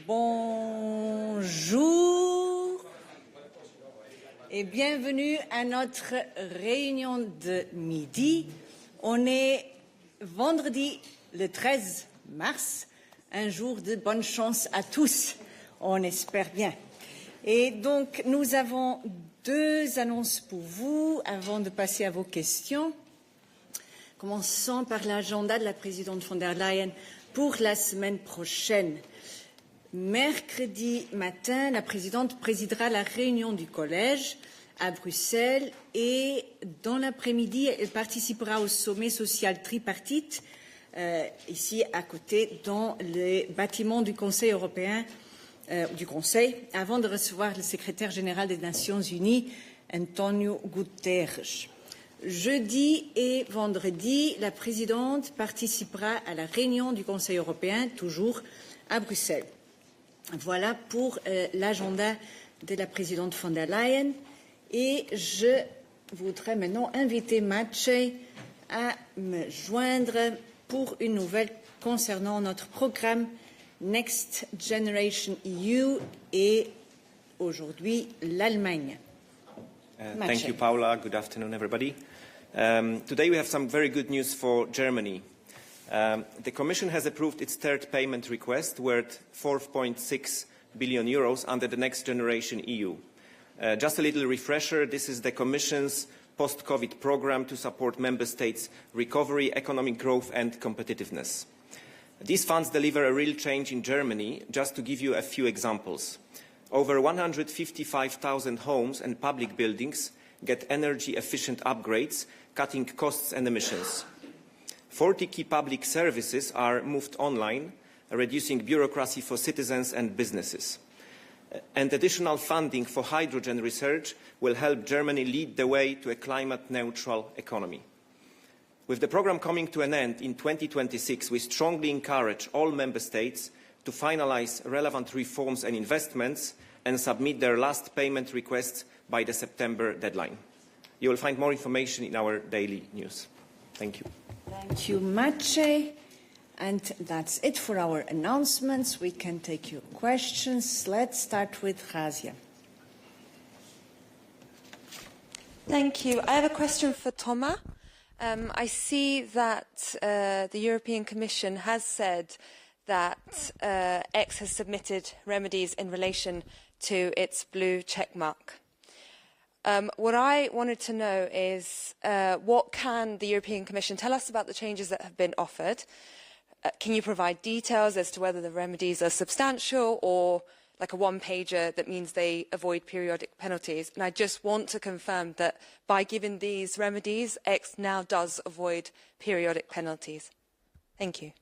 Bonjour et bienvenue à notre réunion de midi. On est vendredi le 13 mars, un jour de bonne chance à tous, on espère bien. Et donc nous avons deux annonces pour vous avant de passer à vos questions. Commençons par l'agenda de la présidente von der Leyen pour la semaine prochaine. Mercredi matin, la présidente présidera la réunion du collège à Bruxelles et dans l'après-midi, elle participera au sommet social tripartite ici à côté dans les bâtiments du Conseil européen, du Conseil, avant de recevoir le secrétaire général des Nations Unies, Antonio Guterres. Jeudi et vendredi, la présidente participera à la réunion du Conseil européen, toujours à Bruxelles. Voilà pour l'agenda de la présidente von der Leyen. Et je voudrais maintenant inviter Maciej à me joindre pour une nouvelle concernant notre programme Next Generation EU et aujourd'hui l'Allemagne. Thank you, Paula. Good afternoon, everybody. Today we have some very good news for Germany. The Commission has approved its third payment request worth 4.6 billion euros under the Next Generation EU. Just a little refresher, this is the Commission's post-COVID programme to support Member States' recovery, economic growth and competitiveness. These funds deliver a real change in Germany. Just to give you a few examples. Over 155,000 homes and public buildings get energy-efficient upgrades, cutting costs and emissions. 40 key public services are moved online, reducing bureaucracy for citizens and businesses. And additional funding for hydrogen research will help Germany lead the way to a climate-neutral economy. With the programme coming to an end in 2026, we strongly encourage all Member States to finalise relevant reforms and investments and submit their last payment requests by the September deadline. You will find more information in our daily news. Thank you. Thank you, Maciej. And that's it for our announcements. We can take your questions. Let's start with Razia. Thank you. I have a question for Thomas. I see that the European Commission has said that X has submitted remedies in relation to its blue checkmark. What I wanted to know is what can the European Commission tell us about the changes that have been offered? Can you provide details as to whether the remedies are substantial or like a one-pager that means they avoid periodic penalties? And I just want to confirm that by giving these remedies, X now does avoid periodic penalties. Thank you.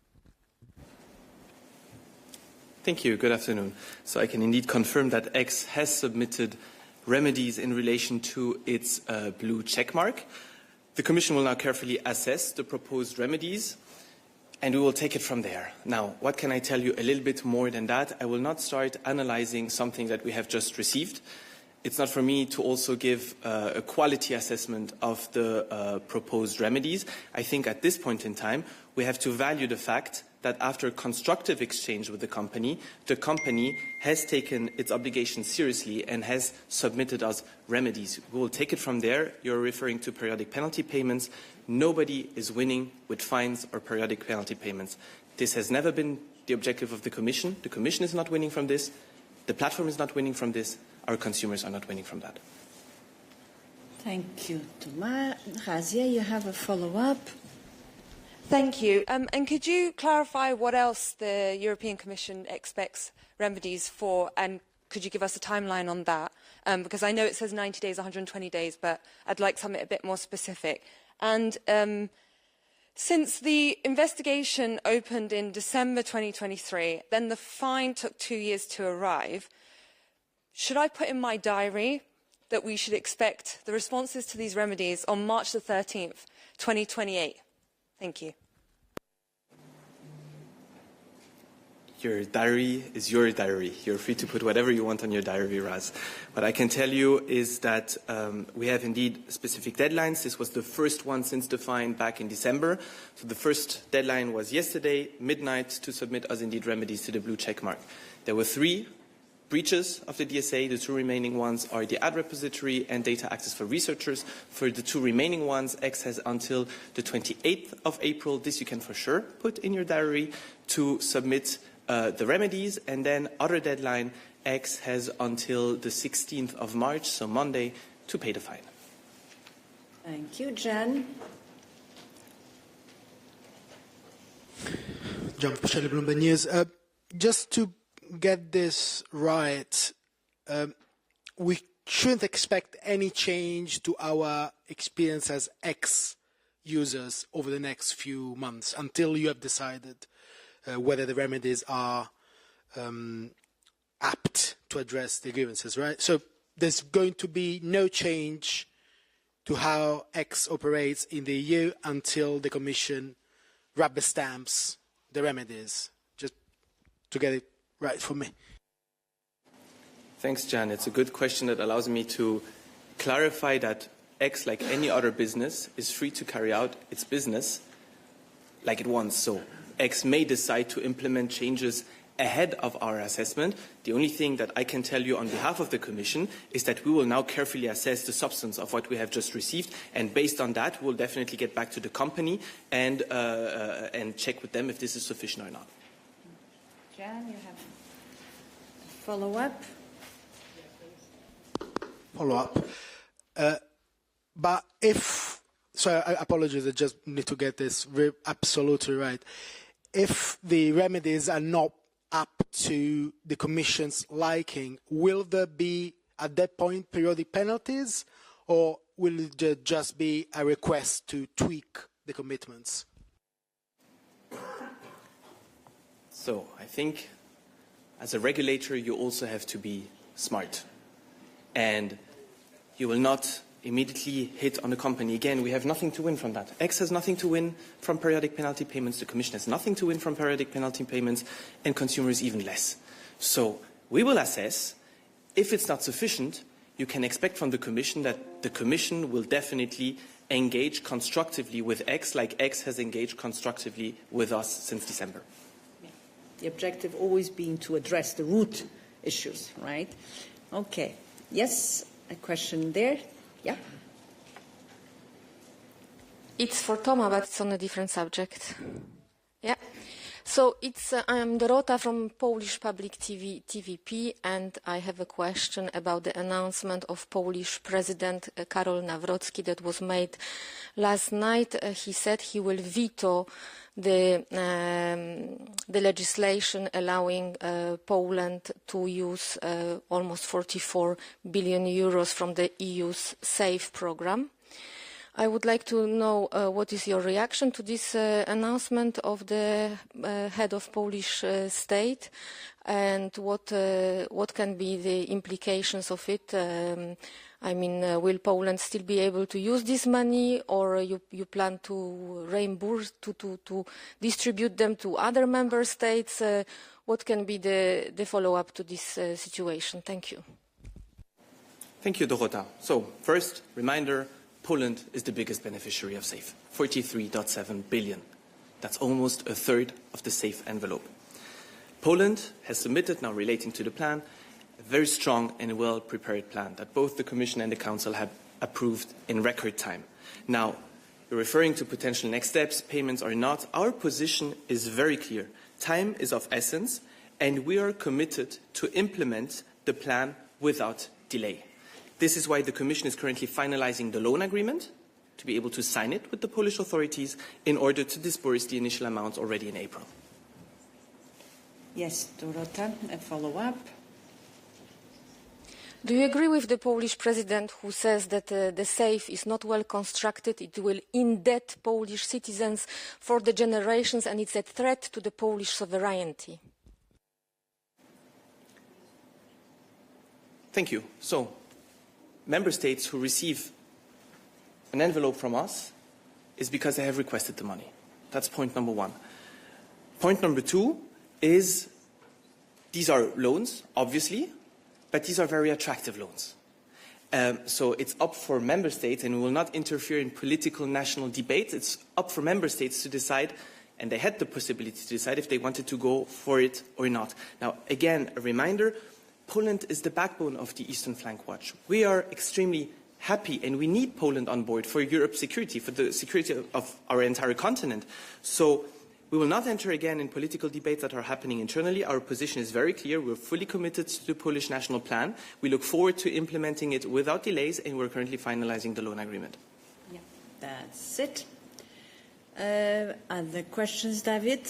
Thank you. Good afternoon. So I can indeed confirm that X has submitted remedies in relation to its blue checkmark. The Commission will now carefully assess the proposed remedies, and we will take it from there. Now, what can I tell you a little bit more than that? I will not start analysing something that we have just received. It's not for me to also give a quality assessment of the proposed remedies. I think at this point in time, we have to value the fact that after constructive exchange with the company has taken its obligations seriously and has submitted us remedies. We will take it from there. You're referring to periodic penalty payments. Nobody is winning with fines or periodic penalty payments. This has never been the objective of the Commission. The Commission is not winning from this. The platform is not winning from this. Our consumers are not winning from that. Thank you, Thomas. Razia, you have a follow-up? Thank you. And could you clarify what else the European Commission expects remedies for, and could you give us a timeline on that? Because I know it says 90 days, 120 days, but I'd like something a bit more specific. And since the investigation opened in December 2023, then the fine took 2 years to arrive, should I put in my diary that we should expect the responses to these remedies on March the 13th, 2028? Thank you. Your diary is your diary. You're free to put whatever you want on your diary, Raz. What I can tell you is that we have indeed specific deadlines. This was the first one since defined back in December. So the first deadline was yesterday, midnight, to submit as indeed remedies to the blue check mark. There were 3 breaches of the DSA. The 2 remaining ones are the ad repository and data access for researchers. For the 2 remaining ones, X has until the 28th of April. This you can for sure put in your diary to submit the remedies, and then other deadline, X has until the 16th of March, so Monday, to pay the fine. Thank you. Jan? John Pacelli, Bloomberg News. Just to get this right, we shouldn't expect any change to our experience as ex-users over the next few months until you have decided whether the remedies are apt to address the grievances, right? So there's going to be no change to how X operates in the EU until the Commission rubber stamps the remedies, just to get it right for me. Thanks, Jan. It's a good question that allows me to clarify that X, like any other business, is free to carry out its business like it wants. So X may decide to implement changes ahead of our assessment. The only thing that I can tell you on behalf of the Commission is that we will now carefully assess the substance of what we have just received, and based on that, we'll definitely get back to the company and check with them if this is sufficient or not. Jan, you have a follow-up? Follow-up. But if, so I apologize, I just need to get this absolutely right. If the remedies are not up to the Commission's liking, will there be, at that point, periodic penalties, or will it just be a request to tweak the commitments? So I think as a regulator, you also have to be smart. And you will not immediately hit on the company. Again, we have nothing to win from that. X has nothing to win from periodic penalty payments. The Commission has nothing to win from periodic penalty payments, and consumers even less. So we will assess. If it's not sufficient, you can expect from the Commission that the Commission will definitely engage constructively with X, like X has engaged constructively with us since December. The objective always being to address the root issues, right? Okay. Yes, a question there. Yeah. It's for Toma, but it's on a different subject. Yeah. So I'm Dorota from Polish Public TV, TVP, and I have a question about the announcement of Polish President Karol Nawrocki that was made last night. He said he will veto the legislation allowing Poland to use almost 44 billion euros from the EU's SAFE program. I would like to know what is your reaction to this announcement of the head of Polish state, and what can be the implications of it. I mean, will Poland still be able to use this money, or you plan to reimburse, to distribute them to other member states? What can be the follow-up to this situation? Thank you. Thank you, Dorota. So, first, reminder, Poland is the biggest beneficiary of SAFE, 43.7 billion. That's almost a third of the SAFE envelope. Poland has submitted, now relating to the plan, a very strong and well-prepared plan that both the Commission and the Council have approved in record time. Now, you're referring to potential next steps, payments or not. Our position is very clear. Time is of essence, and we are committed to implement the plan without delay. This is why the Commission is currently finalizing the loan agreement to be able to sign it with the Polish authorities in order to disburse the initial amounts already in April. Yes, Dorota, a follow-up. Do you agree with the Polish president who says that the SAFE is not well constructed, it will indebt Polish citizens for the generations, and it's a threat to the Polish sovereignty? Thank you. So, member states who receive an envelope from us is because they have requested the money. That's point number one. Point number two is These are loans, obviously, but these are very attractive loans. So it's up for member states, and we will not interfere in political national debates. It's up for member states to decide, and they had the possibility to decide if they wanted to go for it or not. Now, again, a reminder, Poland is the backbone of the Eastern Flank Watch. We are extremely happy, and we need Poland on board for Europe's security, for the security of our entire continent. So we will not enter again in political debates that are happening internally. Our position is very clear. We're fully committed to the Polish national plan. We look forward to implementing it without delays, and we're currently finalizing the loan agreement. Yeah, that's it. Other questions, David?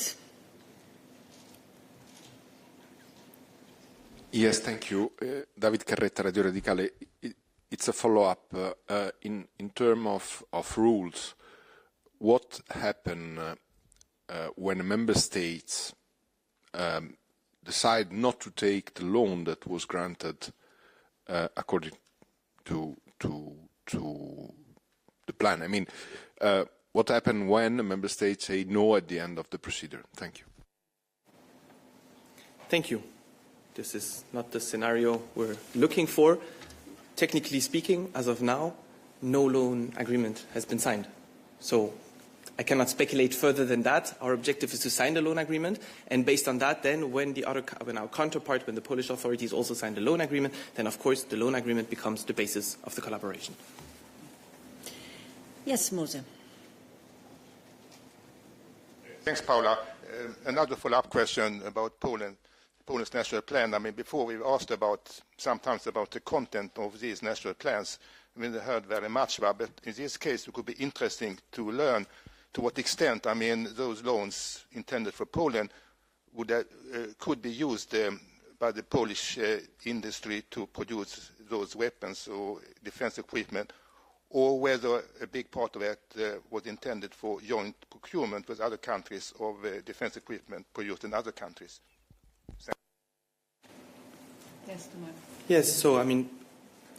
Yes, thank you. David Carretta, Radio Radicale. It's a follow-up. In terms of rules, what happened when member states decide not to take the loan that was granted according to the plan? I mean, what happened when the member states say no at the end of the procedure? Thank you. Thank you. This is not the scenario we're looking for. Technically speaking, as of now, no loan agreement has been signed. So I cannot speculate further than that. Our objective is to sign the loan agreement, and based on that, then when our counterpart, when the Polish authorities also sign the loan agreement, then of course the loan agreement becomes the basis of the collaboration. Yes, Mose. Thanks, Paula. Another follow-up question about Poland's national plan. I mean, before we asked sometimes about the content of these national plans. I mean, I heard very much about, but in this case, it could be interesting to learn to what extent, I mean, those loans intended for Poland could be used by the Polish industry to produce those weapons or defense equipment, or whether a big part of it was intended for joint procurement with other countries of defense equipment produced in other countries. Yes, so I mean,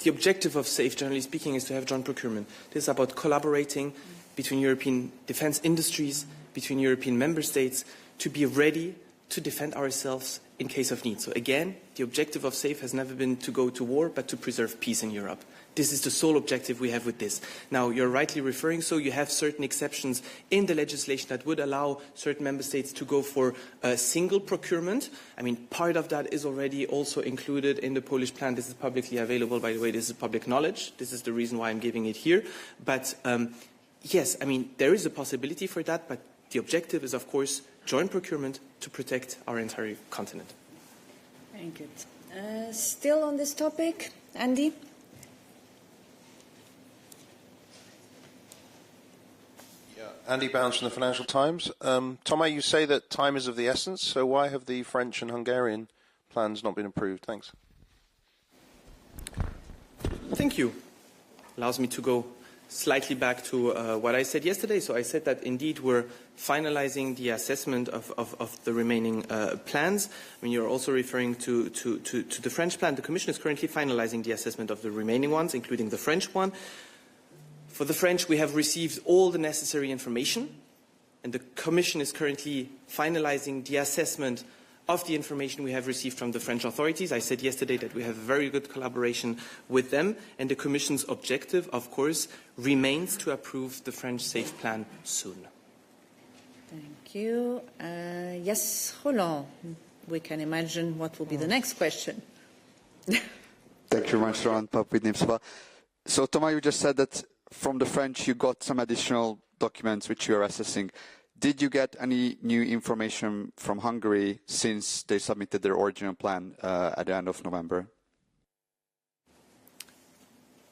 the objective of SAFE, generally speaking, is to have joint procurement. This is about collaborating between European defense industries, between European member states, to be ready to defend ourselves in case of need. So again, the objective of SAFE has never been to go to war, but to preserve peace in Europe. This is the sole objective we have with this. Now, you're rightly referring, so you have certain exceptions in the legislation that would allow certain member states to go for a single procurement. I mean, part of that is already also included in the Polish plan. This is publicly available, by the way. This is public knowledge. This is the reason why I'm giving it here. But yes, I mean, there is a possibility for that, but the objective is, of course, joint procurement to protect our entire continent. Very good. Still on this topic, Andy? Andy Bounds from the Financial Times. Thomas, you say that time is of the essence, so why have the French and Hungarian plans not been approved? Thanks. Thank you. Allows me to go slightly back to what I said yesterday. So I said that indeed we're finalizing the assessment of the remaining plans. I mean, you're also referring to the French plan. The Commission is currently finalizing the assessment of the remaining ones, including the French one. For the French, we have received all the necessary information, and the Commission is currently finalizing the assessment of the information we have received from the French authorities. I said yesterday that we have very good collaboration with them, and the Commission's objective, of course, remains to approve the French SAFE plan soon. Thank you. Yes, Roland, we can imagine what will be the next question. Thank you very much, Roland Pap with Nipsva. So, Thomas, you just said that from the French you got some additional documents which you are assessing. Did you get any new information from Hungary since they submitted their original plan at the end of November?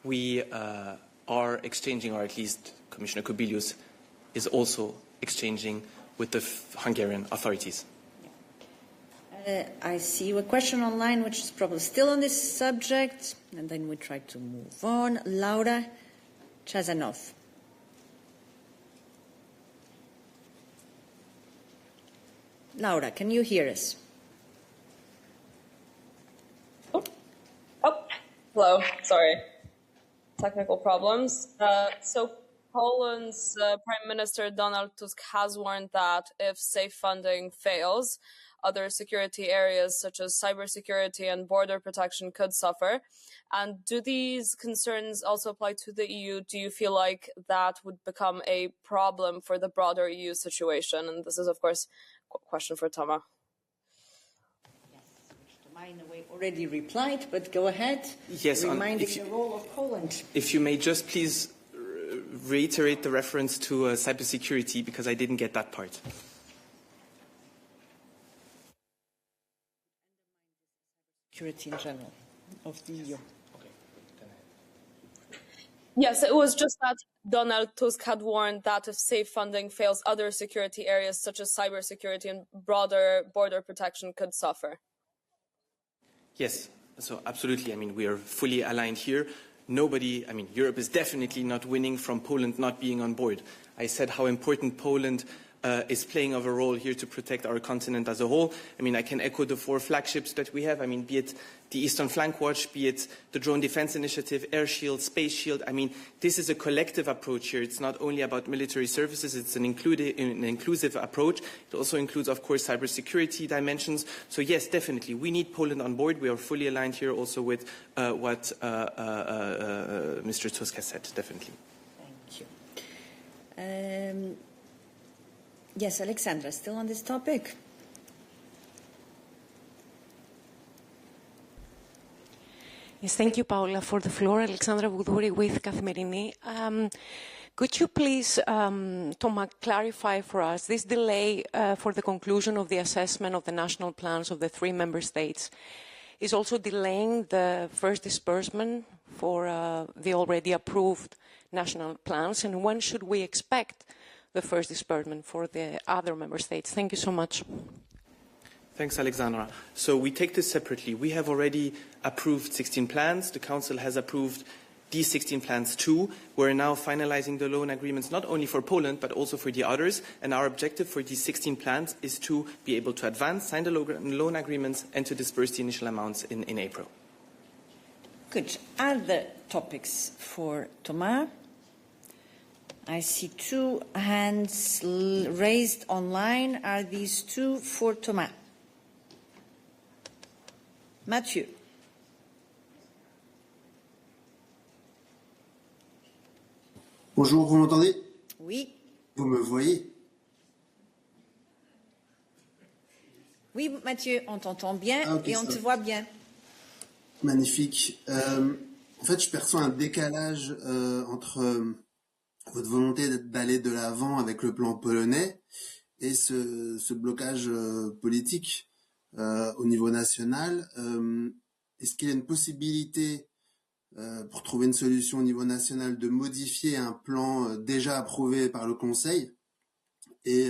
We are exchanging, or at least Commissioner Kubilius is also exchanging with the Hungarian authorities. I see a question online which is probably still on this subject, and then we try to move on. Laura Chazanov. Laura, can you hear us? Oh, hello. Sorry. Technical problems. So Poland's Prime Minister Donald Tusk has warned that if SAFE funding fails, other security areas such as cybersecurity and border protection could suffer? And do these concerns also apply to the EU? Do you feel like that would become a problem for the broader EU situation? And this is, of course, a question for Toma. In a way already replied, but go ahead. Yes, reminding the role of Poland. If you may just please reiterate the reference to cybersecurity, because I didn't get that part. Security in general of the EU. Yes, it was just that Donald Tusk had warned that if safe funding fails, other security areas such as cybersecurity and broader border protection could suffer. Yes, so absolutely. I mean, we are fully aligned here. Nobody, I mean, Europe is definitely not winning from Poland not being on board. I said how important Poland is playing of a role here to protect our continent as a whole. I mean, I can echo the 4 flagships that we have. I mean, be it the Eastern Flank Watch, be it the Drone Defense Initiative, Air Shield, Space Shield. I mean, this is a collective approach here. It's not only about military services. It's an inclusive approach. It also includes, of course, cybersecurity dimensions. So, yes, definitely, we need Poland on board. We are fully aligned here also with what Mr. Tusk has said, definitely. Thank you. Yes, Alexandra, still on this topic. Yes, thank you, Paula, for the floor. Alexandra Voudouri with Καθημερινή. Could you please, Toma, clarify for us this delay for the conclusion of the assessment of the national plans of the 3 member states is also delaying the first disbursement for the already approved national plans, and when should we expect the first disbursement for the other member states? Thank you so much. Thanks, Alexandra. So we take this separately. We have already approved 16 plans. The Council has approved these 16 plans too. We're now finalizing the loan agreements not only for Poland but also for the others. And our objective for these 16 plans is to be able to advance, sign the loan agreements and to disperse the initial amounts in April. Good. Other topics for Thomas? I see 2 hands raised online. Are these 2 for Thomas? Mathieu. Bonjour, vous m'entendez? Oui. Vous me voyez? Oui, Mathieu, on t'entend bien et on te voit bien. Magnifique. En fait, je perçois un décalage entre votre volonté d'aller de l'avant avec le plan polonais et ce blocage politique au niveau national. Est-ce qu'il y a une possibilité pour trouver une solution au niveau national de modifier un plan déjà approuvé par le Conseil? Et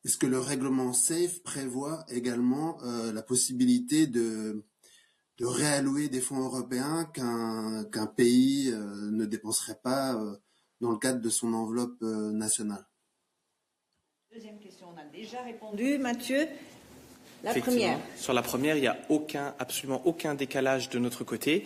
est-ce que le règlement SAFE prévoit également la possibilité de réallouer des fonds européens qu'un pays ne dépenserait pas dans le cadre de son enveloppe nationale? Deuxième question, on a déjà répondu, Mathieu. La première. Sur la première, il n'y a absolument aucun décalage de notre côté,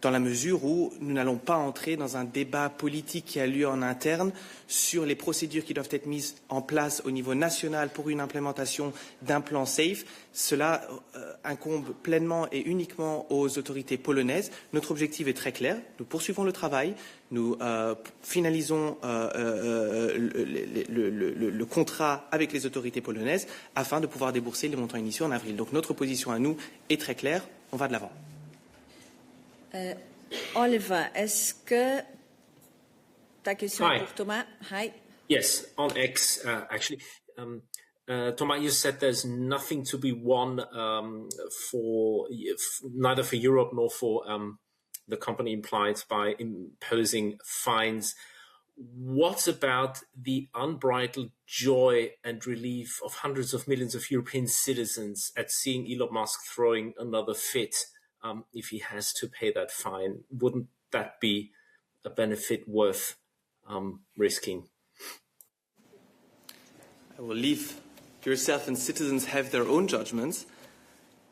dans la mesure où nous n'allons pas entrer dans un débat politique qui a lieu en interne sur les procédures qui doivent être mises en place au niveau national pour une implémentation d'un plan SAFE. Cela incombe pleinement et uniquement aux autorités polonaises. Notre objectif est très clair. Nous poursuivons le travail. Nous finalisons le contrat avec les autorités polonaises afin de pouvoir débourser les montants initiaux en avril. Donc notre position à nous est très claire. On va de l'avant. Oliver, est-ce que ta question pour Thomas? Hi. Yes, on X, actually. Thomas, you said there's nothing to be won neither for Europe nor for the company implied by imposing fines. What about the unbridled joy and relief of hundreds of millions of European citizens at seeing Elon Musk throwing another fit? If he has to pay that fine, wouldn't that be a benefit worth risking? I will leave yourself and citizens have their own judgments.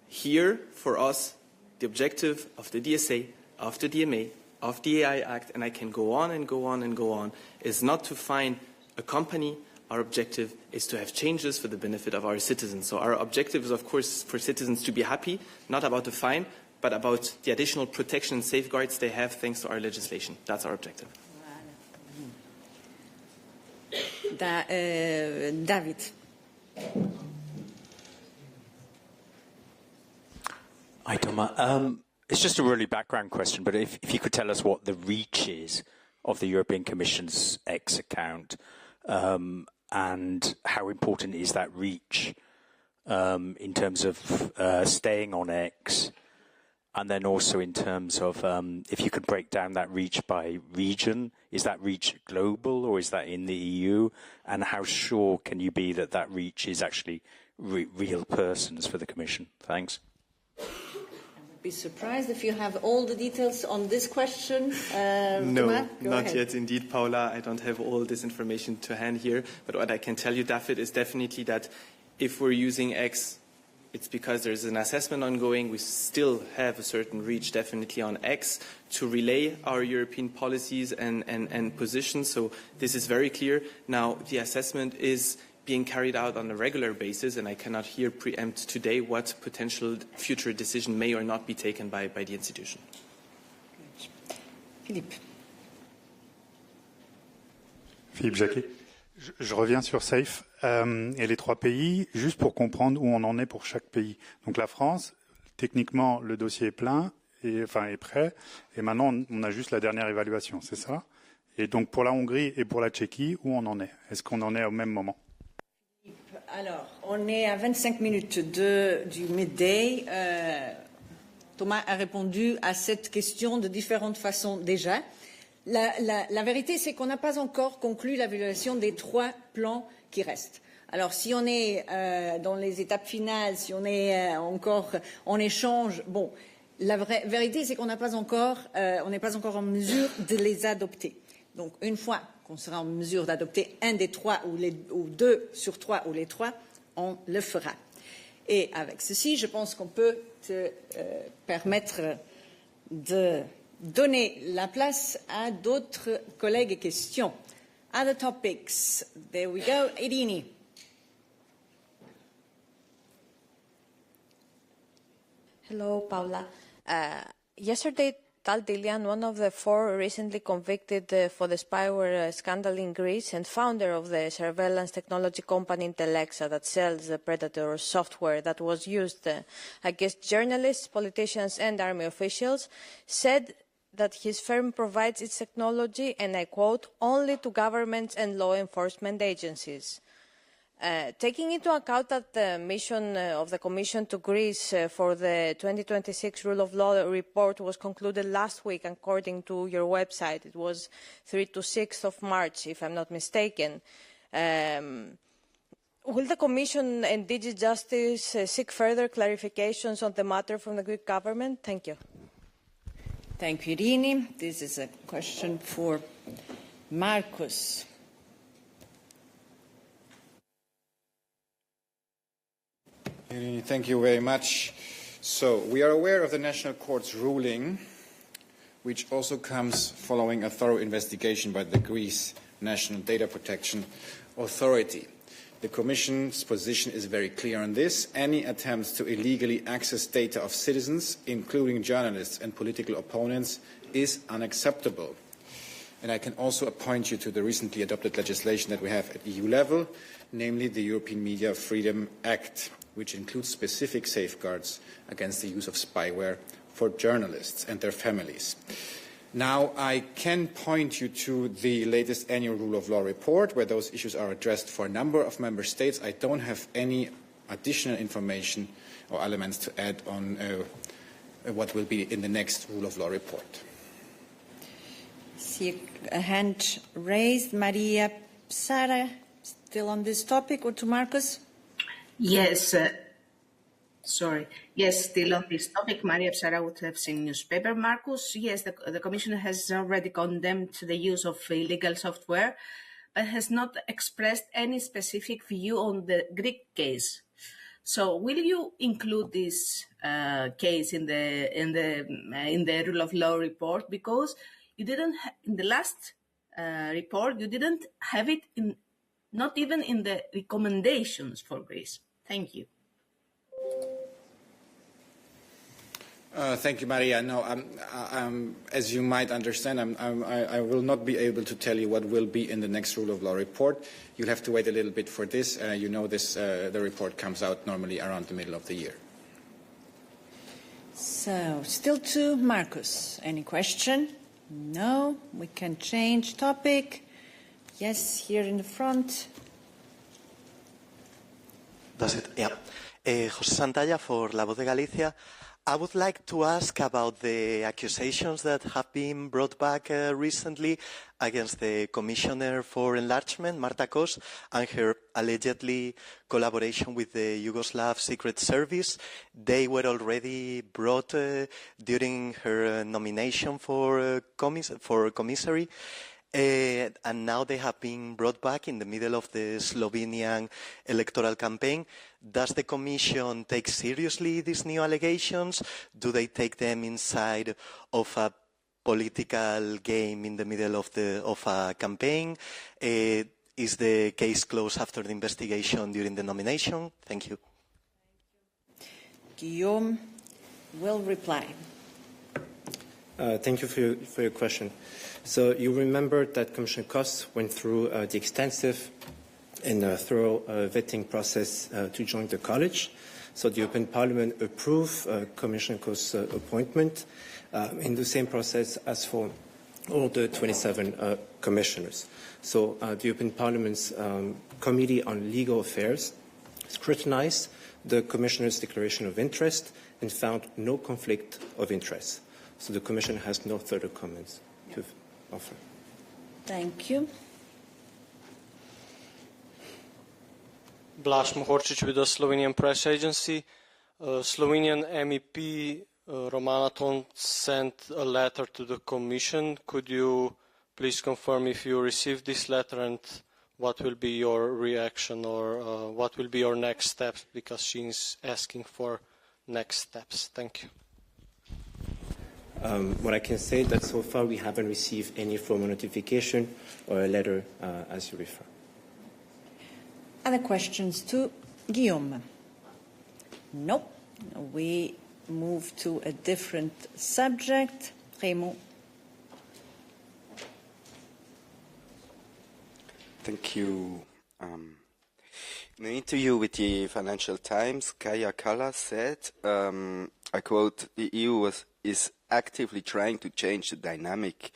Here, for us, the objective of the DSA, of the DMA, of the AI Act, and I can go on and go on and go on, is not to find a company Our objective is to have changes for the benefit of our citizens. So our objective is, of course, for citizens to be happy, not about the fine, but about the additional protection and safeguards they have thanks to our legislation. That's our objective. David. Hi, Thomas. It's just a really background question, but if you could tell us what the reach is of the European Commission's X account, and how important is that reach in terms of staying on X, and then also in terms of if you could break down that reach by region, is that reach global or is that in the EU, and how sure can you be that that reach is actually real persons for the Commission? Thanks. Be surprised if you have all the details on this question. No, not yet indeed, Paula. I don't have all this information to hand here. But what I can tell you, David, is definitely that if we're using X, it's because there's an assessment ongoing. We still have a certain reach definitely on X to relay our European policies and positions. So this is very clear. Now, the assessment is being carried out on a regular basis, and I cannot here preempt today what potential future decision may or not be taken by the institution. Philippe. Philippe Jacquet. Je reviens sur SAFE et les 3 pays, juste pour comprendre où on en est pour chaque pays. Donc la France, techniquement, le dossier est plein, est prêt, et maintenant on a juste la dernière évaluation, c'est ça? Et donc pour la Hongrie et pour la Tchéquie, où on en est? Est-ce qu'on en est au même moment? Alors, on est à 25 minutes du Midday. Thomas a répondu à cette question de différentes façons déjà. La vérité, c'est qu'on n'a pas encore conclu l'évaluation des 3 plans qui restent. Alors, si on est dans les étapes finales, si on est encore en échange, bon, la vérité, c'est qu'on n'est pas encore en mesure de les adopter. Donc, une fois qu'on sera en mesure d'adopter un des 3 ou 2 sur 3 ou les 3, on le fera. Et avec ceci, je pense qu'on peut te permettre de donner la place à d'autres collègues et questions. Other topics. There we go. Irini. Hello, Paula. Yesterday, Tal Dilian, one of the 4 recently convicted for the spyware scandal in Greece and founder of the surveillance technology company Intelexa that sells the Predator software that was used against journalists, politicians and army officials, said that his firm provides its technology, and I quote, only to governments and law enforcement agencies. Taking into account that the mission of the Commission to Greece for the 2026 Rule of Law report was concluded last week, according to your website, it was 3 to 6th of March, if I'm not mistaken. Will the Commission and DG Justice seek further clarifications on the matter from the Greek government? Thank you. Thank you, Irini. This is a question for Marcus. Thank you very much. So, we are aware of the National Court's ruling, which also comes following a thorough investigation by the Greece National Data Protection Authority. The Commission's position is very clear on this. Any attempts to illegally access data of citizens, including journalists and political opponents, is unacceptable. And I can also point you to the recently adopted legislation that we have at EU level, namely the European Media Freedom Act, which includes specific safeguards against the use of spyware for journalists and their families. Now, I can point you to the latest annual Rule of Law report, where those issues are addressed for a number of member states. I don't have any additional information or elements to add on what will be in the next Rule of Law report. See a hand raised. Maria Sara, still on this topic, or to Marcus? Yes, Yes, still on this topic, Maria Psara would have seen newspaper. Marcus, yes, the Commission has already condemned the use of illegal software, but has not expressed any specific view on the Greek case. So, will you include this case in the Rule of Law report? Because you didn't in the last report you didn't have it in not even in the recommendations for Greece. Thank you. Thank you, Maria. No, as you might understand, I will not be able to tell you what will be in the next rule of law report. You'll have to wait a little bit for this. You know, the report comes out normally around the middle of the year. So, still to Marcus. Any question? No. We can change topic. Yes, here in the front. Does it? Yeah. José Santalla for La Voz de Galicia. I would like to ask about the accusations that have been brought back recently against the Commissioner for Enlargement, Marta Kos, and her allegedly collaboration with the Yugoslav Secret Service. They were already brought during her nomination for commissary. And now they have been brought back in the middle of the Slovenian electoral campaign. Does the Commission take seriously these new allegations? Do they take them inside of a political game in the middle of a campaign? Is the case closed after the investigation during the nomination? Thank you. Guillaume will reply. Thank you for your question. So you remember that Commissioner Kos went through the extensive and thorough vetting process to join the college. So the European Parliament approved Commissioner Kos' appointment in the same process as for all the 27 commissioners. So the European Parliament's Committee on Legal Affairs scrutinized the Commissioner's declaration of interest and found no conflict of interest. So the Commission has no further comments to offer. Thank you. Blaž Mohorčič with the Slovenian Press Agency. Slovenian MEP Romana Thon sent a letter to the Commission. Could you please confirm if you received this letter and what will be your reaction or what will be your next steps, because she is asking for next steps. Thank you. What I can say is that so far we haven't received any formal notification or a letter as you refer. Other questions to Guillaume? Nope. We move to a different subject. Raymond. Thank you. In an interview with the Financial Times, Kaja Kallas said, I quote, the EU is actively trying to change the dynamic,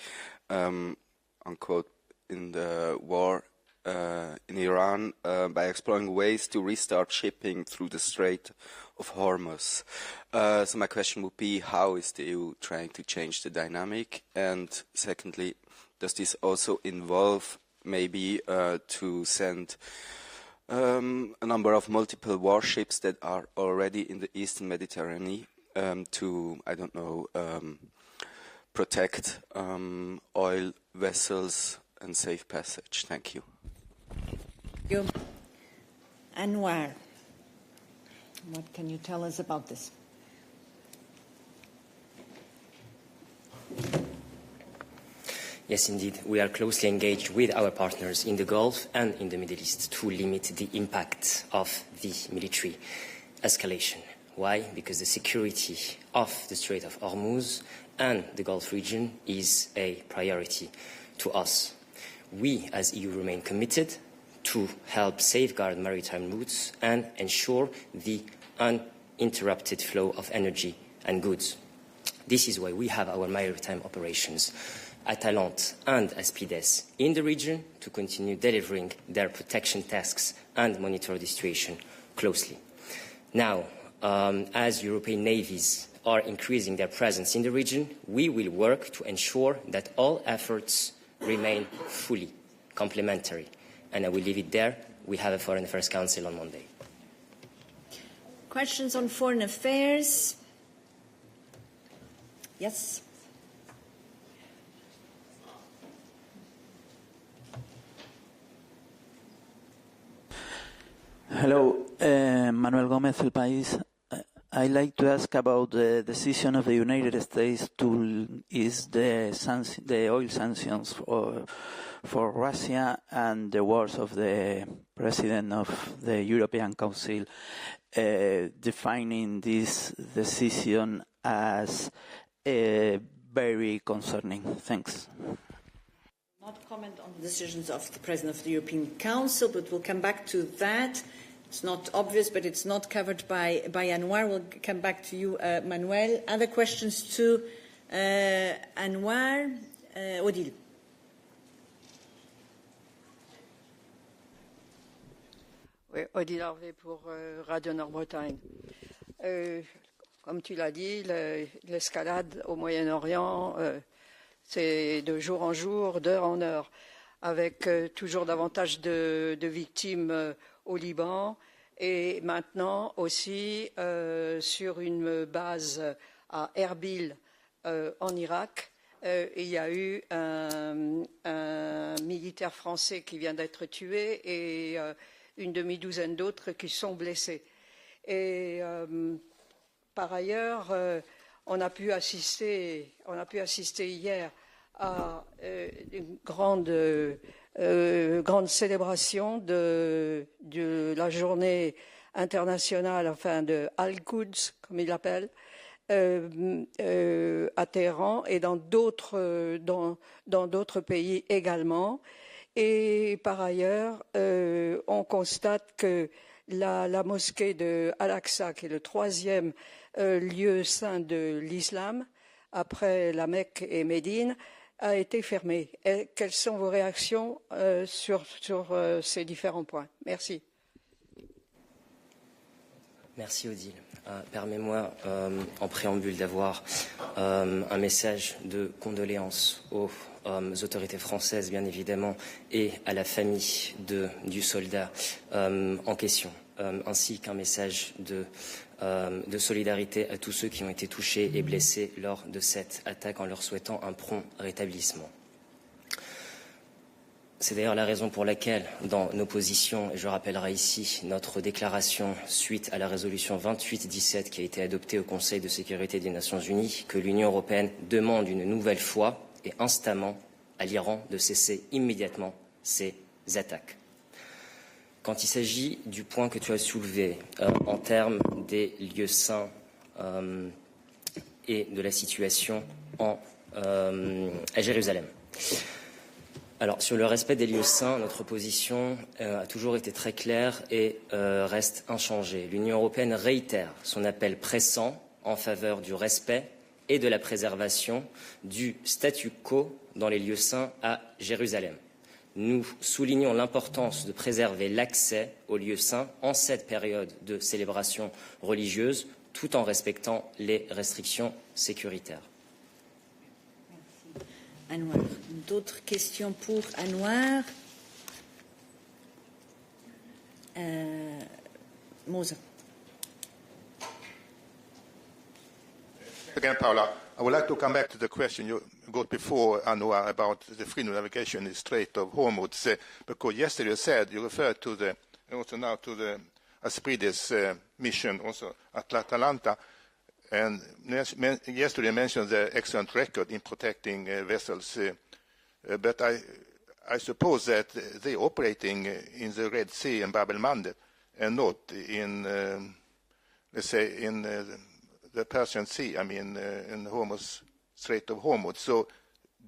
unquote, in the war in Iran by exploring ways to restart shipping through the Strait of Hormuz. So my question would be, how is the EU trying to change the dynamic? And secondly, does this also involve maybe to send a number of multiple warships that are already in the Eastern Mediterranean to, I don't know, protect oil vessels and safe passage? Thank you. Thank you. Anwar, what can you tell us about this? Yes, indeed. We are closely engaged with our partners in the Gulf and in the Middle East to limit the impact of the military escalation. Why? Because the security of the Strait of Hormuz and the Gulf region is a priority to us. We, as EU, remain committed to help safeguard maritime routes and ensure the uninterrupted flow of energy and goods. This is why we have our maritime operations Atalante and Aspides in the region to continue delivering their protection tasks and monitor the situation closely. Now, as European navies are increasing their presence in the region, we will work to ensure that all efforts remain fully complementary. And I will leave it there. We have a Foreign Affairs Council on Monday. Questions on foreign affairs? Yes. Hello, Manuel Gómez, El País. I'd like to ask about the decision of the United States to ease the oil sanctions for Russia and the words of the President of the European Council defining this decision as very concerning. Thanks. Not comment on the decisions of the President of the European Council, but we'll come back to that. It's not obvious, but it's not covered by Anwar. We'll come back to you, Manuel. Other questions to Anwar? Odile. Oui, Odile Harvey pour Radio Nord-Bretagne. Comme tu l'as dit, l'escalade au Moyen-Orient, c'est de jour en jour, d'heure en heure, avec toujours davantage de victimes au Liban et maintenant aussi sur une base à Erbil en Irak. Il y a eu un militaire français qui vient d'être tué et une demi-douzaine d'autres qui sont blessés. Et par ailleurs, on a pu assister hier à une grande célébration de la journée internationale, enfin de Al-Quds, comme il l'appelle, à Téhéran et dans d'autres pays également. Et par ailleurs, on constate que la mosquée de Al-Aqsa, qui est le troisième lieu saint de l'islam, après la Mecque et Médine, a été fermée. Et quelles sont vos réactions sur ces différents points? Merci. Merci Odile. Permets-moi en préambule d'avoir un message de condoléances aux autorités françaises, bien évidemment, et à la famille du soldat en question, ainsi qu'un message de solidarité à tous ceux qui ont été touchés et blessés lors de cette attaque, en leur souhaitant un prompt rétablissement. C'est d'ailleurs la raison pour laquelle, dans nos positions, et je rappellerai ici notre déclaration suite à la résolution 2817 qui a été adoptée au Conseil de sécurité des Nations Unies, que l'Union européenne demande une nouvelle fois et instamment à l'Iran de cesser immédiatement ces attaques. Quand il s'agit du point que tu as soulevé en termes des lieux saints et de la situation à Jérusalem. Alors, sur le respect des lieux saints, notre position a toujours été très claire et reste inchangée. L'Union européenne réitère son appel pressant en faveur du respect et de la préservation du statu quo dans les lieux saints à Jérusalem. Nous soulignons l'importance de préserver l'accès aux lieux saints en cette période de célébration religieuse, tout en respectant les restrictions sécuritaires. Anwar. D'autres questions pour Anwar? Moser. Again, Paula, I would like to come back to the question you got before, Anwar, about the freedom of navigation in the Strait of Hormuz, because yesterday you referred to also now to the Aspridis mission, also Atalanta. And yesterday mentioned the excellent record in protecting vessels, but I suppose that they're operating in the Red Sea and Bab el-Mandeb and not in, let's say, in the Persian Sea, I mean, in the Strait of Hormuz. So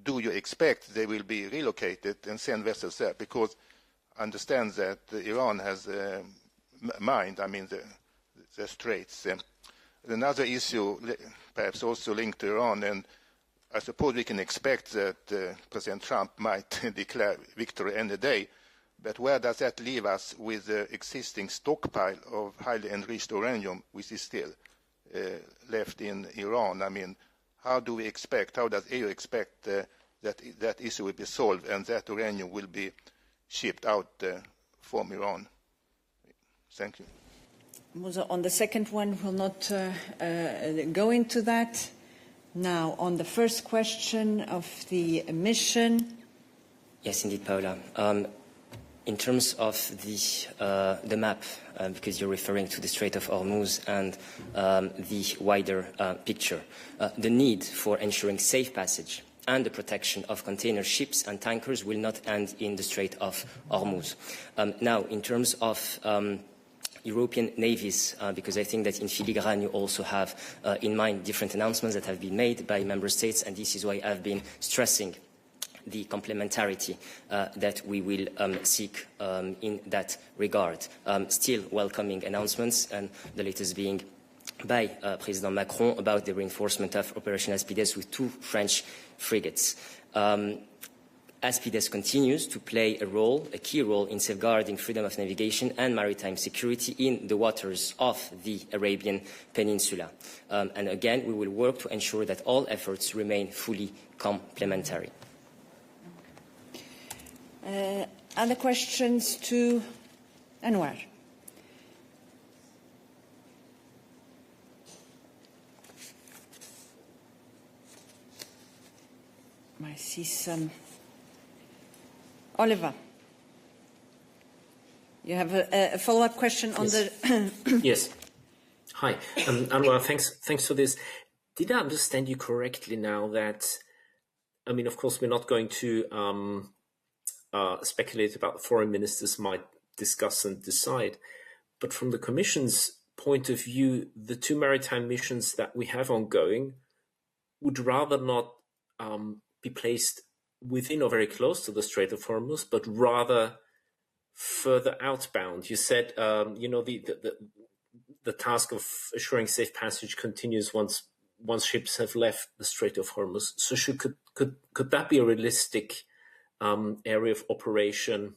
do you expect they will be relocated and send vessels there? Because I understand that Iran has mined, I mean, the straits. Another issue, perhaps also linked to Iran, and I suppose we can expect that President Trump might declare victory any day, but where does that leave us with the existing stockpile of highly enriched uranium, which is still left in Iran? I mean, how does EU expect that issue will be solved and that uranium will be shipped out from Iran? Thank you. On the second one, we'll not go into that. Now, on the first question of the mission. Yes, indeed, Paula. In terms of the map, because you're referring to the Strait of Hormuz and the wider picture, the need for ensuring safe passage and the protection of container ships and tankers will not end in the Strait of Hormuz. Now, in terms of European navies, because I think that in filigrane you also have in mind different announcements that have been made by member states, and this is why I've been stressing the complementarity that we will seek in that regard. Still welcoming announcements, and the latest being by President Macron about the reinforcement of Operation Aspides with 2 French frigates. Aspides continues to play a key role in safeguarding freedom of navigation and maritime security in the waters of the Arabian Peninsula. And again, we will work to ensure that all efforts remain fully complementary. Other questions to Anwar? I see some. Oliver, you have a follow-up question on the. Yes. Hi, Anwar. Thanks for this. Did I understand you correctly now that, I mean, of course, we're not going to speculate about what foreign ministers might discuss and decide, but from the Commission's point of view, the 2 maritime missions that we have ongoing would rather not be placed within or very close to the Strait of Hormuz, but rather further outbound. You said, the task of assuring safe passage continues once ships have left the Strait of Hormuz. So could that be a realistic area of operation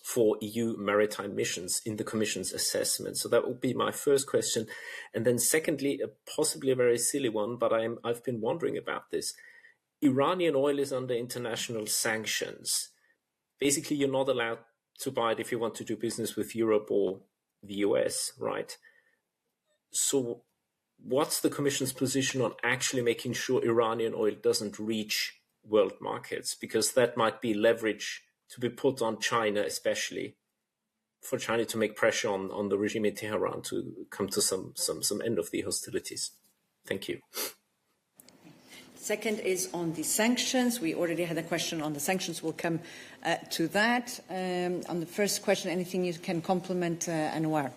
for EU maritime missions in the Commission's assessment? So that would be my first question. And then secondly, possibly a very silly one, but I've been wondering about this. Iranian oil is under international sanctions. Basically, you're not allowed to buy it if you want to do business with Europe or the US, right? So what's the Commission's position on actually making sure Iranian oil doesn't reach world markets? Because that might be leverage to be put on China, especially for China to make pressure on the regime in Tehran to come to some end of the hostilities. Thank you. Second is on the sanctions. We already had a question on the sanctions. We'll come to that. On the first question, anything you can complement, Anwar,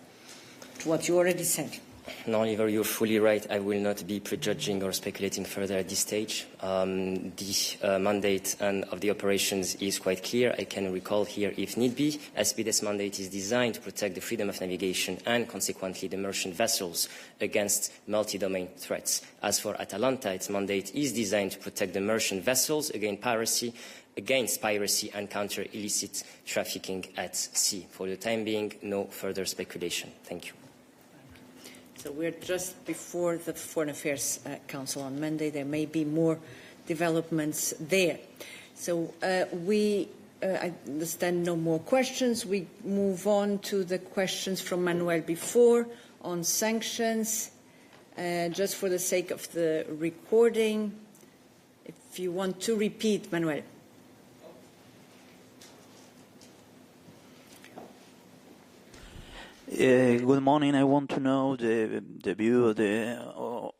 to what you already said? No, Oliver, you're fully right. I will not be prejudging or speculating further at this stage. The mandate of the operations is quite clear. I can recall here, if need be, Aspides' mandate is designed to protect the freedom of navigation and, consequently, the merchant vessels against multi-domain threats. As for Atalanta, its mandate is designed to protect the merchant vessels against piracy and counter illicit trafficking at sea. For the time being, no further speculation. Thank you. So we're just before the Foreign Affairs Council on Monday. There may be more developments there. So I understand no more questions. We move on to the questions from Manuel before on sanctions. Just for the sake of the recording, if you want to repeat, Manuel. Good morning. I want to know the view, or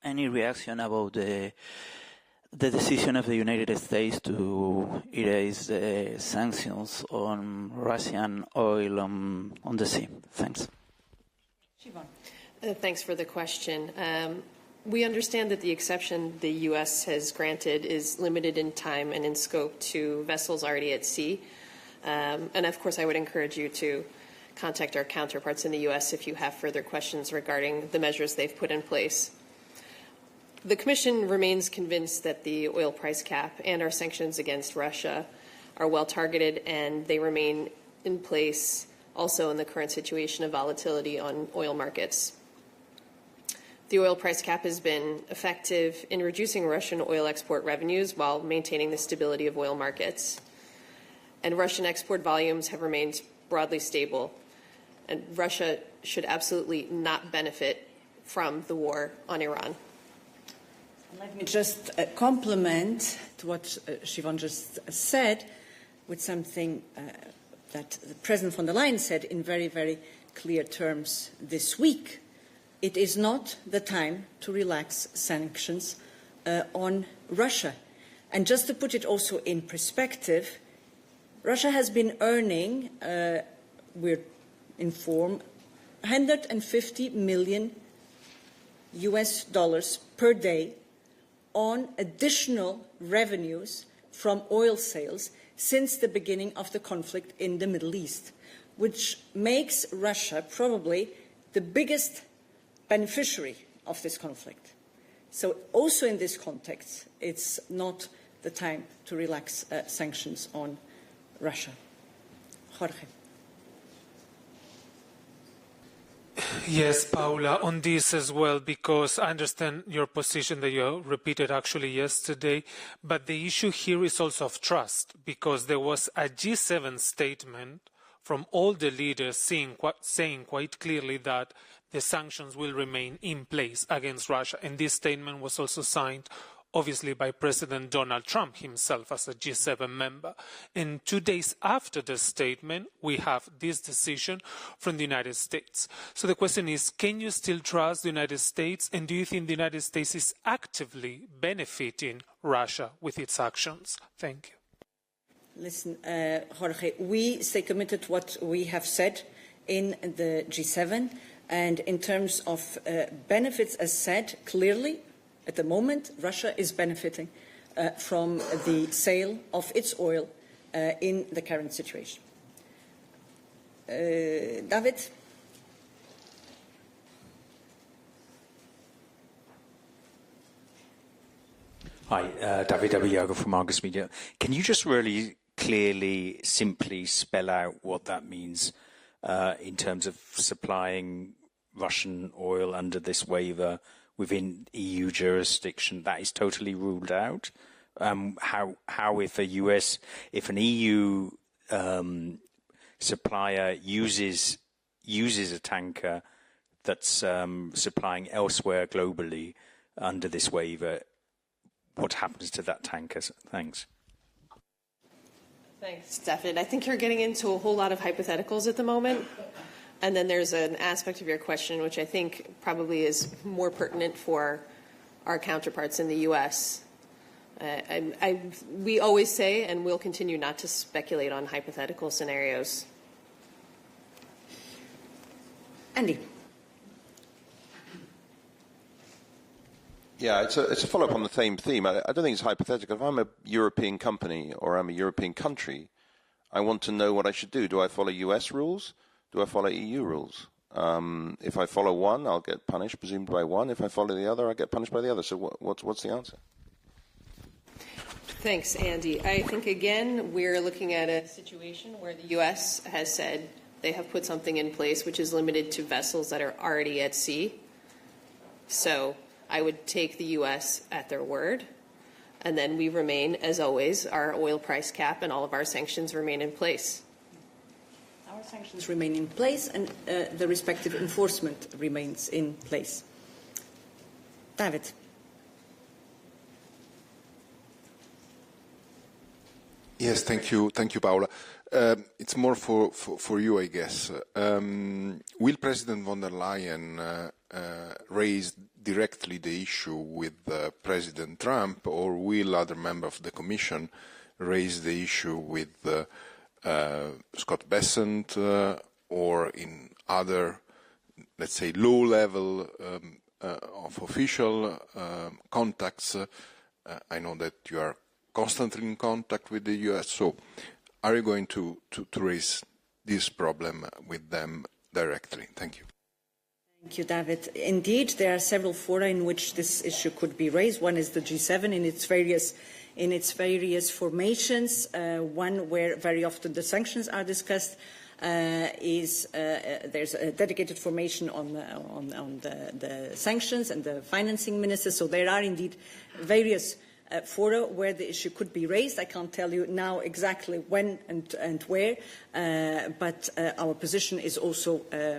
any reaction about the decision of the United States to erase the sanctions on Russian oil on the sea. Thanks. Thanks for the question. We understand that the exception the U.S. has granted is limited in time and in scope to vessels already at sea. And of course, I would encourage you to contact our counterparts in the U.S. if you have further questions regarding the measures they've put in place. The Commission remains convinced that the oil price cap and our sanctions against Russia are well targeted, and they remain in place also in the current situation of volatility on oil markets. The oil price cap has been effective in reducing Russian oil export revenues while maintaining the stability of oil markets. And Russian export volumes have remained broadly stable, and Russia should absolutely not benefit from the war on Iran. Let me just compliment to what Siobhan just said with something that President von der Leyen said in very, very clear terms this week. It is not the time to relax sanctions on Russia. And just to put it also in perspective, Russia has been earning, we're informed, $150 million per day on additional revenues from oil sales since the beginning of the conflict in the Middle East, which makes Russia probably the biggest beneficiary of this conflict. So also in this context, it's not the time to relax sanctions on Russia. Jorge. Yes, Paula, on this as well, because I understand your position that you repeated actually yesterday, but the issue here is also of trust, because there was a G7 statement from all the leaders saying quite clearly that the sanctions will remain in place against Russia. And this statement was also signed, obviously, by President Donald Trump himself as a G7 member. And 2 days after the statement, we have this decision from the United States. So the question is, can you still trust the United States? And do you think the United States is actively benefiting Russia with its actions? Thank you. Listen, Jorge, we stay committed to what we have said in the G7. And in terms of benefits, as said, clearly, at the moment, Russia is benefiting from the sale of its oil in the current situation. David? Hi, David Abiyago from Argus Media. Can you just really clearly, simply spell out what that means in terms of supplying Russian oil under this waiver within EU jurisdiction? That is totally ruled out. How if an EU supplier uses a tanker that's supplying elsewhere globally under this waiver, what happens to that tanker? Thanks. Thanks, David. I think you're getting into a whole lot of hypotheticals at the moment. And then there's an aspect of your question which I think probably is more pertinent for our counterparts in the U.S. We always say, and we'll continue not to speculate on hypothetical scenarios. Andy. Yeah, it's a follow-up on the same theme. I don't think it's hypothetical. If I'm a European company or I'm a European country, I want to know what I should do. Do I follow US rules? Do I follow EU rules? If I follow one, I'll get punished, presumed by one. If I follow the other, I get punished by the other. So what's the answer? Thanks, Andy. I think, again, we're looking at a situation where the U.S. has said they have put something in place which is limited to vessels that are already at sea. So I would take the U.S. at their word. And then we remain, as always, our oil price cap and all of our sanctions remain in place. Our sanctions remain in place and the respective enforcement remains in place. David. Yes, thank you, Paula. It's more for you, I guess. Will President von der Leyen raise directly the issue with President Trump, or will other members of the Commission raise the issue with Scott Bessent or in other, let's say, low level of official contacts? I know that you are constantly in contact with the US, so are you going to raise this problem with them directly? Thank you. Thank you, David. Indeed, there are several fora in which this issue could be raised. One is the G7 in its various formations. One where very often the sanctions are discussed there's a dedicated formation on the sanctions and the financing ministers. So there are indeed various fora where the issue could be raised. I can't tell you now exactly when and where, but our position is also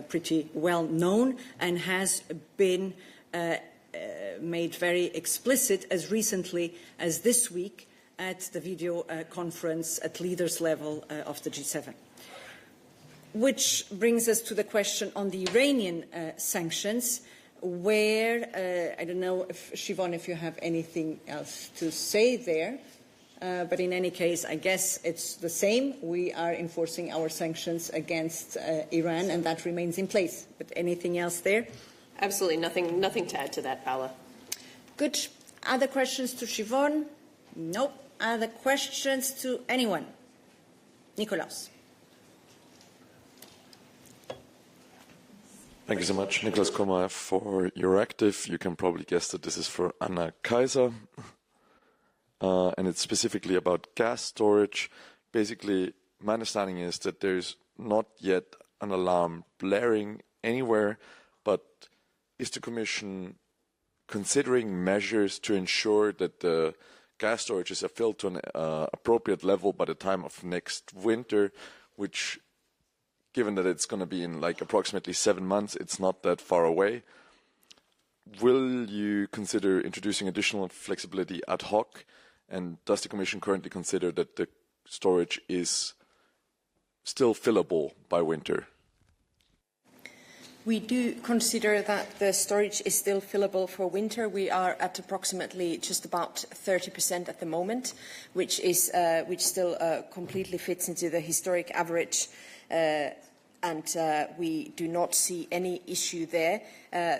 pretty well known and has been made very explicit as recently as this week at the video conference at leaders level of the G7. Which brings us to the question on the Iranian sanctions, where, I don't know, Siobhan, if you have anything else to say there, but in any case, I guess it's the same. We are enforcing our sanctions against Iran, and that remains in place. But anything else there? Absolutely nothing to add to that, Paula. Good. Other questions to Siobhan? Nope. Other questions to anyone? Nikolaus. Thank you so much, Nicholas Komaev, for your active. You can probably guess that this is for Anna Kaiser. And it's specifically about gas storage. Basically, my understanding is that there's not yet an alarm blaring anywhere, but is the Commission considering measures to ensure that the gas storages are filled to an appropriate level by the time of next winter, which, given that it's going to be in like approximately 7 months, it's not that far away. Will you consider introducing additional flexibility ad hoc? And does the Commission currently consider that the storage is still fillable by winter? We do consider that the storage is still fillable for winter. We are at approximately just about 30% at the moment, which still completely fits into the historic average. And we do not see any issue there.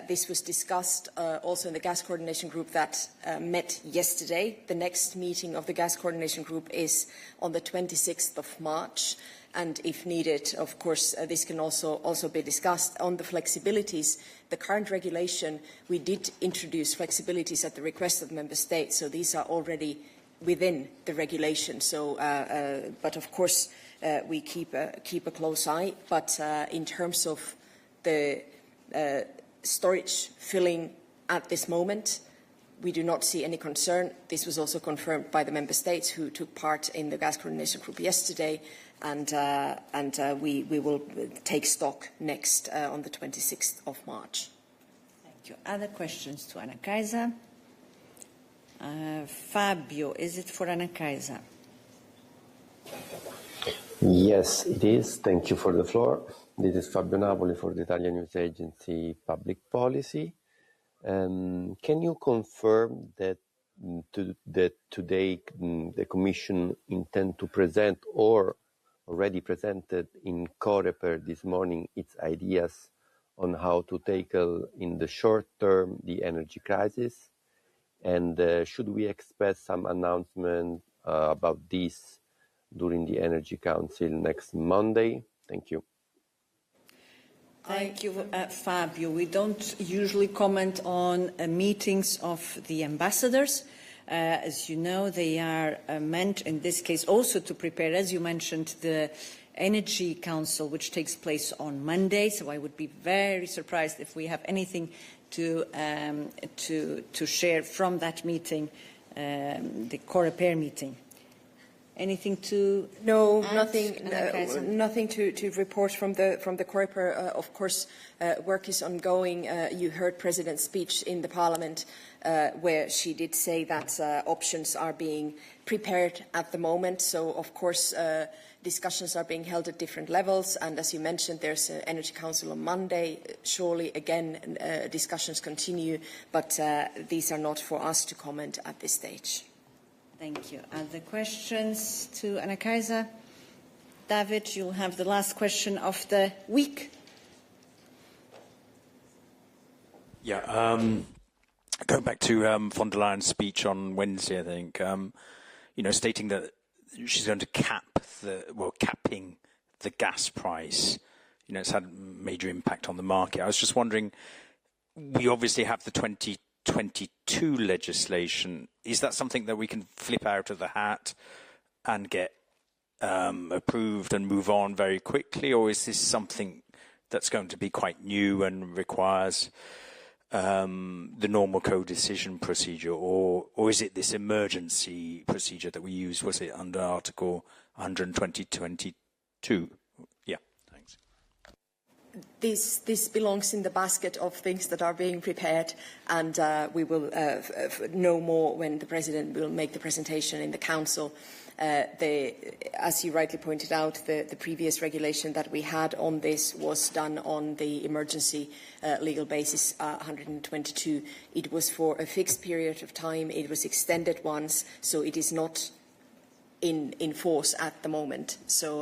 This was discussed also in the Gas Coordination Group that met yesterday. The next meeting of the Gas Coordination Group is on the 26th of March. And if needed, of course, this can also be discussed. On the flexibilities, the current regulation, we did introduce flexibilities at the request of the Member States, so these are already within the regulation. So, but of course, we keep a close eye. But in terms of the storage filling at this moment, we do not see any concern. This was also confirmed by the Member States who took part in the Gas Coordination Group yesterday, and we will take stock next on the 26th of March. Thank you. Other questions to Anna Kaiser? Fabio, is it for Anna Kaiser? Yes, it is. Thank you for the floor. This is Fabio Napoli for the Italian news agency Public Policy. Can you confirm that today the Commission intends to present or already presented in Coreper this morning its ideas on how to tackle in the short term the energy crisis? And should we expect some announcement about this during the Energy Council next Monday? Thank you. Thank you, Fabio. We don't usually comment on meetings of the ambassadors. As you know, they are meant, in this case, also to prepare, as you mentioned, the Energy Council, which takes place on Monday. So I would be very surprised if we have anything to share from that meeting, the Coreper meeting. Anything to No, add? nothing to report from the Coreper. Of course, work is ongoing. You heard President's speech in the Parliament, where she did say that options are being prepared at the moment. So, of course, discussions are being held at different levels. And as you mentioned, there's an Energy Council on Monday. Surely, again, discussions continue, but these are not for us to comment at this stage. Thank you. Other questions to Anna Kaiser? David, you'll have the last question of the week. Yeah, going back to von der Leyen's speech on Wednesday, I think, stating that she's going to capping the gas price. It's had a major impact on the market. I was just wondering, we obviously have the 2022 legislation. Is that something that we can flip out of the hat and get approved and move on very quickly, or is this something that's going to be quite new and requires the normal co-decision procedure, or is it this emergency procedure that we use? Was it under Article 120.22? Yeah, thanks. this belongs in the basket of things that are being prepared, and we will know more when the President will make the presentation in the Council. As you rightly pointed out, the previous regulation that we had on this was done on the emergency legal basis 122. It was for a fixed period of time. It was extended once, so it is not in force at the moment. So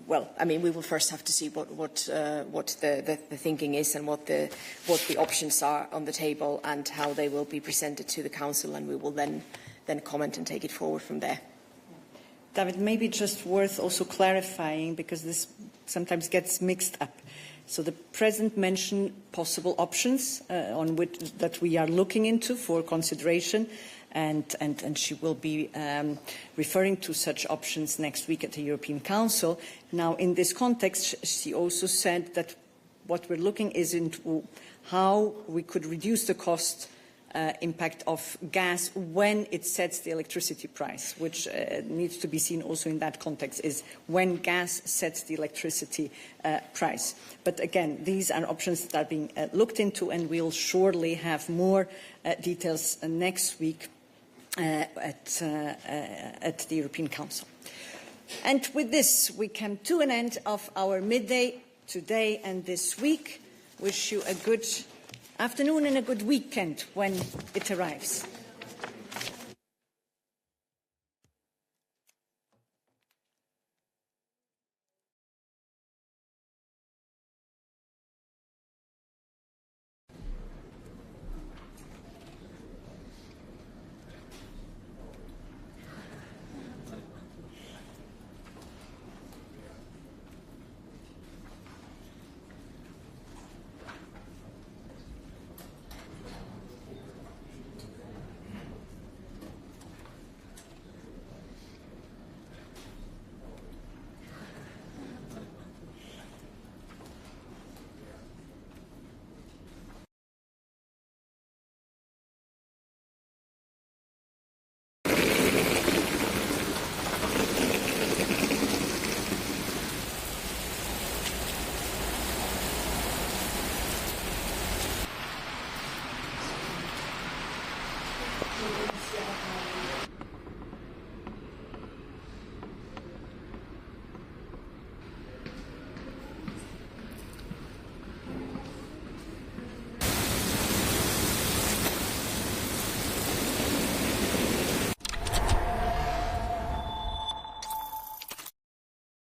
well, I mean, we will first have to see what the thinking is and what the options are on the table and how they will be presented to the Council, and we will then comment and take it forward from there. David, maybe just worth also clarifying, because this sometimes gets mixed up. So the President mentioned possible options on which that we are looking into for consideration. And she will be referring to such options next week at the European Council. Now, in this context, she also said that what we're looking is into how we could reduce the cost impact of gas when it sets the electricity price, which needs to be seen also in that context, is when gas sets the electricity price. But again, these are options that are being looked into, and we'll surely have more details next week at the European Council. And with this, we come to an end of our midday today and this week. Wish you a good afternoon and a good weekend when it arrives.